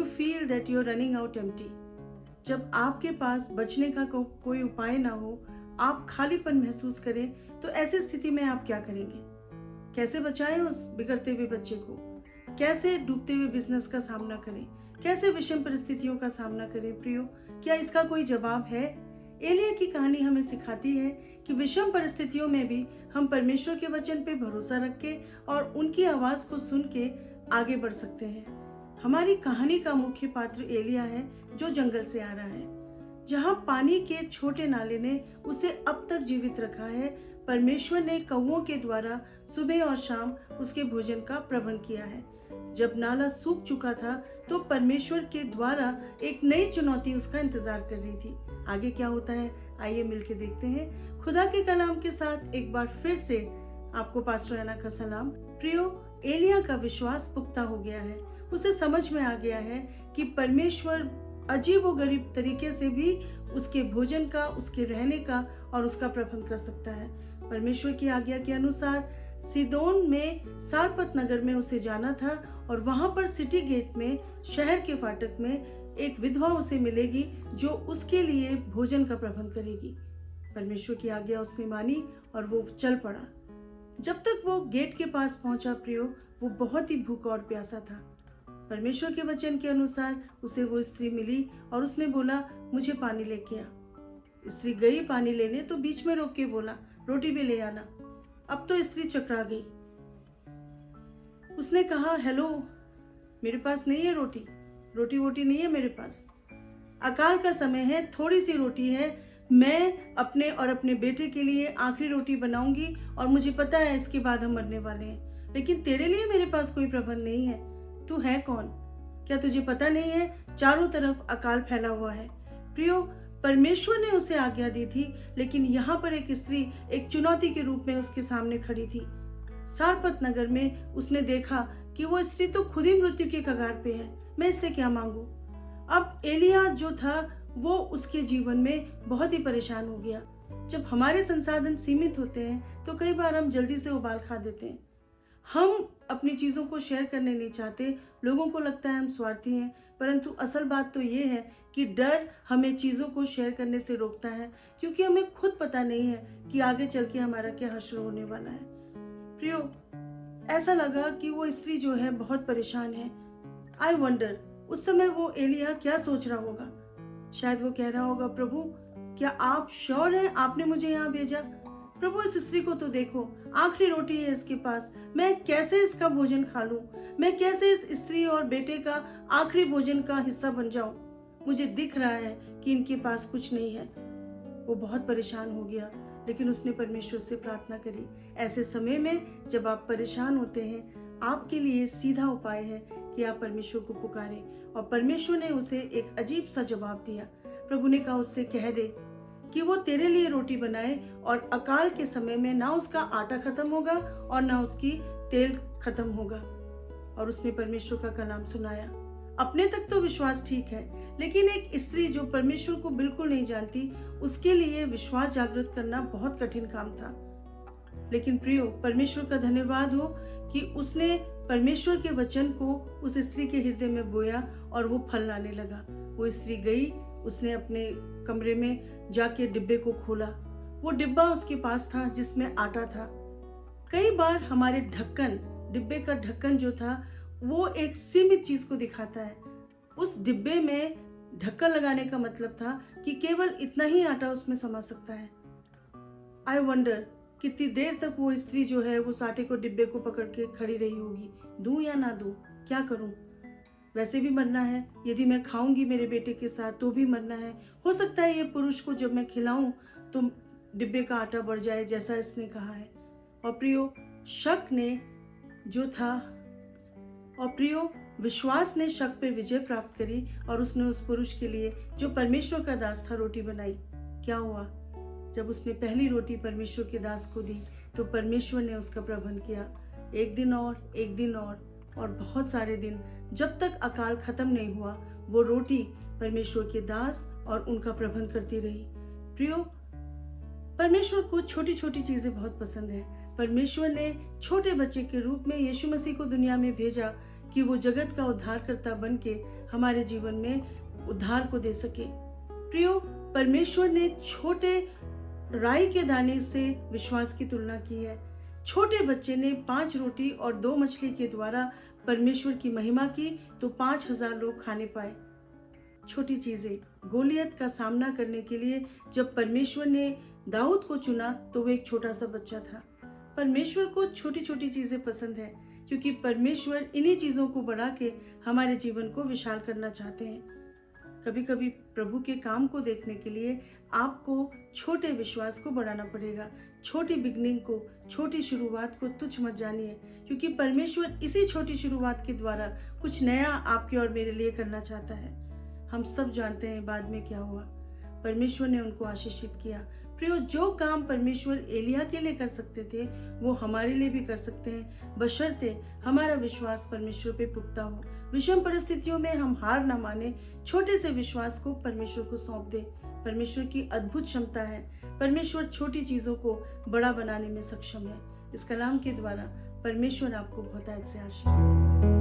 Feel that you are running out empty, जब आपके पास बचने का कोई उपाय ना हो, आप खालीपन महसूस करें, तो ऐसी स्थिति में आप क्या करेंगे? कैसे बचाएं उस बिगड़ते हुए बच्चे को? कैसे डूबते हुए बिजनेस का सामना करें? कैसे विषम परिस्थितियों का सामना करें? प्रियो, क्या इसका कोई जवाब है? एलिया की कहानी हमें सिखाती है कि विषम परिस्थितियों में भी हम परमेश्वर के वचन पे भरोसा रख के और उनकी आवाज को सुन के आगे बढ़ सकते हैं। हमारी कहानी का मुख्य पात्र एलिया है, जो जंगल से आ रहा है, जहां पानी के छोटे नाले ने उसे अब तक जीवित रखा है। परमेश्वर ने कौवों के द्वारा सुबह और शाम उसके भोजन का प्रबंध किया है। जब नाला सूख चुका था तो परमेश्वर के द्वारा एक नई चुनौती उसका इंतजार कर रही थी। आगे क्या होता है, आइए मिलके देखते हैं। खुदा के कलाम के साथ एक बार फिर से आपको पास्टर ऐना का सलाम। प्रियो, एलिया का विश्वास पुख्ता हो गया है। उसे समझ में आ गया है कि परमेश्वर अजीब व गरीब तरीके से भी उसके भोजन का, उसके रहने का और उसका प्रबंध कर सकता है। परमेश्वर की आज्ञा के अनुसार सीदोन में सारपत नगर में उसे जाना था और वहां पर सिटी गेट में, शहर के फाटक में एक विधवा उसे मिलेगी जो उसके लिए भोजन का प्रबंध करेगी। परमेश्वर की आज्ञा उसने मानी और वो चल पड़ा। जब तक वो गेट के पास पहुंचा प्रियो, वो बहुत ही भूखा और प्यासा था। परमेश्वर के वचन के अनुसार उसे वो स्त्री मिली और उसने बोला, मुझे पानी लेके आ। स्त्री गई पानी लेने तो बीच में रोक के बोला, रोटी भी ले आना। अब तो स्त्री चकरा गई। उसने कहा, हेलो, मेरे पास नहीं है रोटी वोटी नहीं है मेरे पास। अकाल का समय है, थोड़ी सी रोटी है। मैं अपने और अपने बेटे के लिए आखिरी रोटी बनाऊंगी और मुझे पता है इसके बाद हम मरने वाले हैं, लेकिन तेरे लिए मेरे पास कोई प्रबंध नहीं है। तू है कौन? क्या तुझे पता नहीं है चारों तरफ अकाल फैला हुआ है? प्रियो, परमेश्वर ने उसे आज्ञा दी थी, लेकिन यहाँ पर एक स्त्री एक चुनौती के रूप में उसके सामने खड़ी थी। सारपत नगर में उसने देखा कि वो स्त्री तो खुद ही मृत्यु के कगार पे है, मैं इससे क्या मांगू? अब एलिया जो था वो उसके जीवन में बहुत ही परेशान हो गया। जब हमारे संसाधन सीमित होते हैं तो कई बार हम जल्दी से उबाल खा देते हैं। हम अपनी चीजों को शेयर करने नहीं चाहते। लोगों को लगता है हम स्वार्थी हैं, परंतु असल बात तो ये है कि डर हमें चीजों को शेयर करने से रोकता है, क्योंकि हमें खुद पता नहीं है कि आगे चल के हमारा क्या हश्र होने वाला है। प्रियो, ऐसा लगा कि वो स्त्री जो है बहुत परेशान है। आई वंडर, उस समय वो एलिया क्या सोच रहा होगा? शायद वो कह रहा होगा, प्रभु क्या आप श्योर हैं आपने मुझे यहाँ भेजा? प्रभु, इस स्त्री को तो देखो, आखिरी रोटी है इसके पास, मैं कैसे इसका भोजन खा लूं? मैं कैसे इस स्त्री और बेटे का आखिरी भोजन का हिस्सा बन जाऊं? मुझे दिख रहा है कि इनके पास कुछ नहीं है। वो बहुत परेशान हो गया, लेकिन उसने परमेश्वर से प्रार्थना करी। ऐसे समय में जब आप परेशान होते हैं, आपके लिए सीधा उपाय है कि आप परमेश्वर को पुकारें, और परमेश्वर ने उसे एक अजीब सा जवाब दिया। प्रभु ने कहा, उससे कह दे कि वो तेरे लिए रोटी बनाए, और अकाल के समय में ना उसका आटा खत्म होगा और ना उसकी तेल खत्म होगा। और उसने परमेश्वर का कलाम सुनाया। अपने तक तो विश्वास ठीक है, लेकिन एक स्त्री जो परमेश्वर को बिल्कुल नहीं जानती, उसके लिए विश्वास जागृत करना बहुत कठिन काम था। लेकिन प्रियो, परमेश्वर का धन्यवाद हो कि उसने परमेश्वर के वचन को उस स्त्री के हृदय में बोया और वो फल लाने लगा। वो स्त्री गई, उसने अपने कमरे में जाके डिब्बे को खोला। वो डिब्बा उसके पास था जिसमें आटा था। कई बार हमारे ढक्कन, डिब्बे का ढक्कन जो था, वो एक सीमित चीज को दिखाता है। उस डिब्बे में ढक्कन लगाने का मतलब था कि केवल इतना ही आटा उसमें समा सकता है। आई वंडर, कितनी देर तक वो स्त्री जो है वो आटे को डिब्बे को पकड़ के खड़ी रही होगी। दूं या ना दूं, क्या करूं? वैसे भी मरना है, यदि मैं खाऊंगी मेरे बेटे के साथ तो भी मरना है। हो सकता है ये पुरुष को जब मैं खिलाऊं तो डिब्बे का आटा बढ़ जाए, जैसा इसने कहा है। और प्रियो, शक ने जो था, और प्रियो, विश्वास ने शक पे विजय प्राप्त करी और उसने उस पुरुष के लिए जो परमेश्वर का दास था रोटी बनाई। क्या हुआ? जब उसने पहली रोटी परमेश्वर के दास को दी तो परमेश्वर ने उसका प्रबंध किया। एक दिन और बहुत सारे दिन, जब तक अकाल खत्म नहीं हुआ, वो रोटी परमेश्वर के दास और उनका प्रबंध करती रही। प्रियो, परमेश्वर को छोटी छोटी चीजें बहुत पसंद है। परमेश्वर ने छोटे बच्चे के रूप में यीशु मसीह को दुनिया में भेजा कि वो जगत का उद्धारकर्ता बन के हमारे जीवन में उद्धार को दे सके। प्रियो, परमेश्वर ने छोटे राई के दाने से विश्वास की तुलना की है। छोटे बच्चे ने 5 रोटी और 2 मछली के द्वारा परमेश्वर की महिमा की तो 5000 लोग खाने पाए। छोटी चीजें, गोलियत का सामना करने के लिए जब परमेश्वर ने दाऊद को चुना तो वो एक छोटा सा बच्चा था। परमेश्वर को छोटी छोटी चीजें पसंद है, क्योंकि परमेश्वर इन्हीं चीजों को बढ़ा के हमारे जीवन को विशाल करना चाहते हैं। कभी कभी प्रभु के काम को देखने के लिए आपको छोटे विश्वास को बढ़ाना पड़ेगा। छोटी बिगनिंग को, छोटी शुरुआत को तुच्छ मत जानिए, क्योंकि परमेश्वर इसी छोटी शुरुआत के द्वारा कुछ नया आपके और मेरे लिए करना चाहता है। हम सब जानते हैं बाद में क्या हुआ। परमेश्वर ने उनको आशीषित किया। प्रियो, जो काम परमेश्वर एलिया के लिए कर सकते थे वो हमारे लिए भी कर सकते हैं, बशर्ते हमारा विश्वास परमेश्वर पे पुख्ता हो। विषम परिस्थितियों में हम हार ना माने, छोटे से विश्वास को परमेश्वर को सौंप दे। परमेश्वर की अद्भुत क्षमता है। परमेश्वर छोटी चीजों को बड़ा बनाने में सक्षम है। इस कलाम के द्वारा परमेश्वर आपको बहुतायत से आशीष दे।